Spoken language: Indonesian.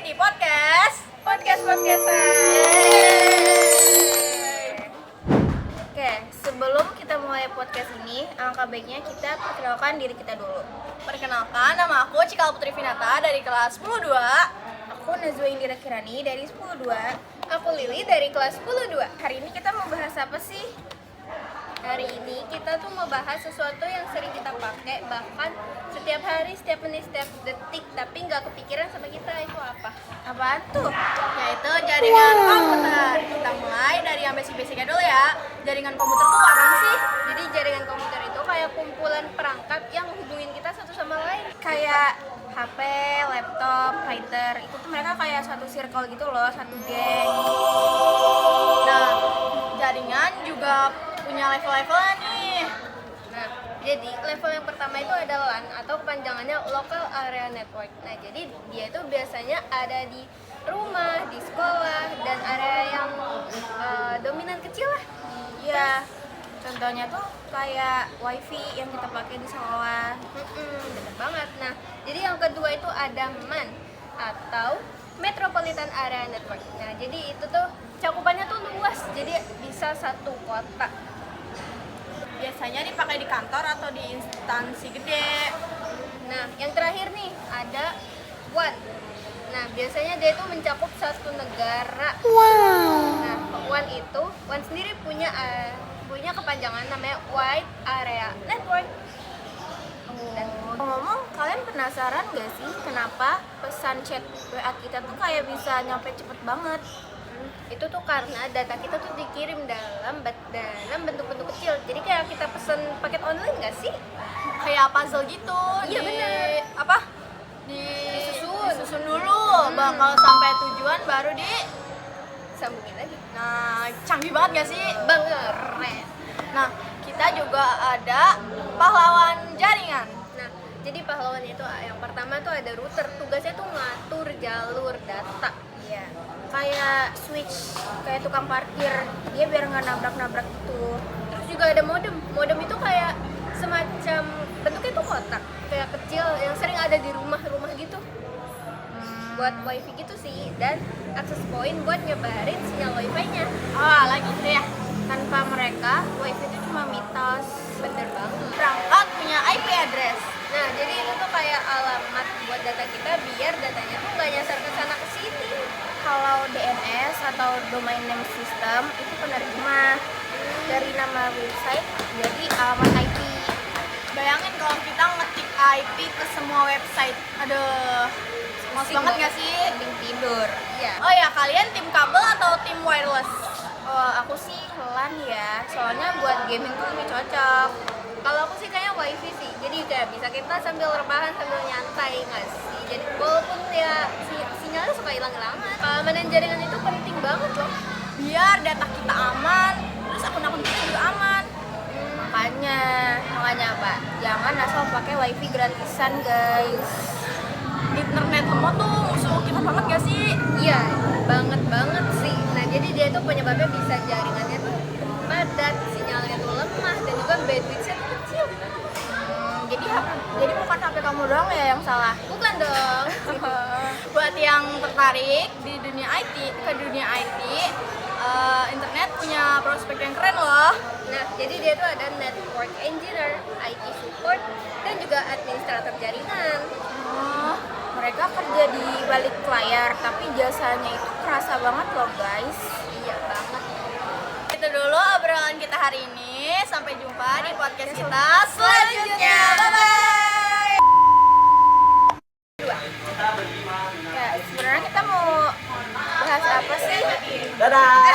di podcastan. Oke, sebelum kita mulai podcast ini, alangkah baiknya kita perkenalkan diri kita dulu. Perkenalkan, nama aku Cikal Putri Vinata dari kelas 10-2. Aku Nazwa Indira Kirani dari 10-2. Aku Lili dari kelas 10-2. Hari ini kita mau bahas apa sih? Hari ini kita tuh mau bahas sesuatu yang sering kita pakai, bahkan setiap hari, setiap menit, setiap detik, tapi nggak kepikiran sama kita itu apa? Apaan tuh? Yaitu jaringan komputer. Kita mulai dari yang basic-basicnya dulu ya. Jaringan komputer tuh apa sih? Jadi jaringan komputer itu kayak kumpulan perangkat yang hubungin kita satu sama lain. Kayak HP, laptop, printer, itu tuh mereka kayak satu circle gitu loh, satu geng. Nah, jaringan juga punya level-levelnya nih. Nah, jadi level yang pertama itu adalah LAN atau kepanjangannya Local Area Network. Nah, jadi dia itu biasanya ada di rumah, di sekolah, dan area yang dominan kecil lah. Iya, contohnya tuh kayak wifi yang kita pakai di sekolah. Bener banget. Nah, jadi yang kedua itu ada MAN atau Metropolitan Area Network. Nah, jadi itu tuh cakupannya tuh luas, jadi bisa satu kota. Biasanya dipakai di kantor atau di instansi gede. Nah, yang terakhir nih ada WAN. Nah, biasanya dia itu mencakup satu negara. Nah, WAN sendiri punya kepanjangan namanya Wide Area Network. Ngomong, kalian penasaran gak sih kenapa pesan chat WA kita tuh kayak bisa nyampe cepet banget? Itu tuh karena data kita tuh dikirim dalam bentuk-bentuk kecil. Jadi kayak kita pesen paket online nggak sih? Kayak puzzle gitu. Iya, bener. Apa? Disusun dulu. Bakal sampai tujuan baru Sambungin lagi. Nah, canggih banget gak sih? Banger. Nah, kita juga ada pahlawan jaringan. Nah, jadi pahlawan itu yang pertama tuh ada router. Tugasnya tuh ngatur jalur data. Iya, kayak switch, kayak tukang parkir, dia biar nggak nabrak-nabrak gitu. Terus juga ada modem. Modem itu kayak semacam bentuknya tuh kotak, kayak kecil yang sering ada di rumah-rumah gitu. Buat wifi gitu sih, dan akses point buat nyebarin sinyal wifi-nya. Lagi gitu ya. Tanpa mereka, wifi itu cuma mitos. Bener banget. Perangkat punya IP address. Nah, jadi itu tuh kayak alamat buat data kita biar datanya tuh nggak nyasar ke sana ke sini. Kalau DNS atau domain name system itu penerjemah dari nama website jadi alamat IP. Bayangin kalau kita ngetik IP ke semua website. Aduh, males banget gak sih? Mending tidur. Iya. Oh ya, kalian tim kabel atau tim wireless? Oh, aku sih LAN ya, soalnya buat gaming tuh lebih cocok. Kalau aku sih kayaknya wifi sih. Jadi kayak bisa kita sambil rebahan sambil nyantai nggak sih. Jadi walaupun ya sinyalnya suka hilang-hilangan. Keamanan jaringan itu penting banget loh. Biar data kita aman, terus akun-akun kita juga aman. Makanya apa? Jangan asal pakai wifi gratisan, guys. Internet lemot tuh musuh kita banget gak sih? Iya, banget sih. Nah, jadi dia tuh penyebabnya bisa jaringannya tuh padat, sinyalnya tuh lemah, dan juga bandwidth-nya tuh kecil. Jadi bukan HP kamu doang ya yang salah. Bukan dong. Buat yang tertarik di dunia IT, internet punya prospek yang keren loh. Nah, jadi dia tuh ada network engineer, IT support, dan juga administrator jaringan. Oh, mereka kerja di balik layar, tapi jasanya itu kerasa banget loh, guys. Iya banget. Itu dulu obrolan kita hari ini. Sampai jumpa di podcast kita selanjutnya. Bye-bye. Ya, sebenarnya kita mau bahas apa sih? Dadah.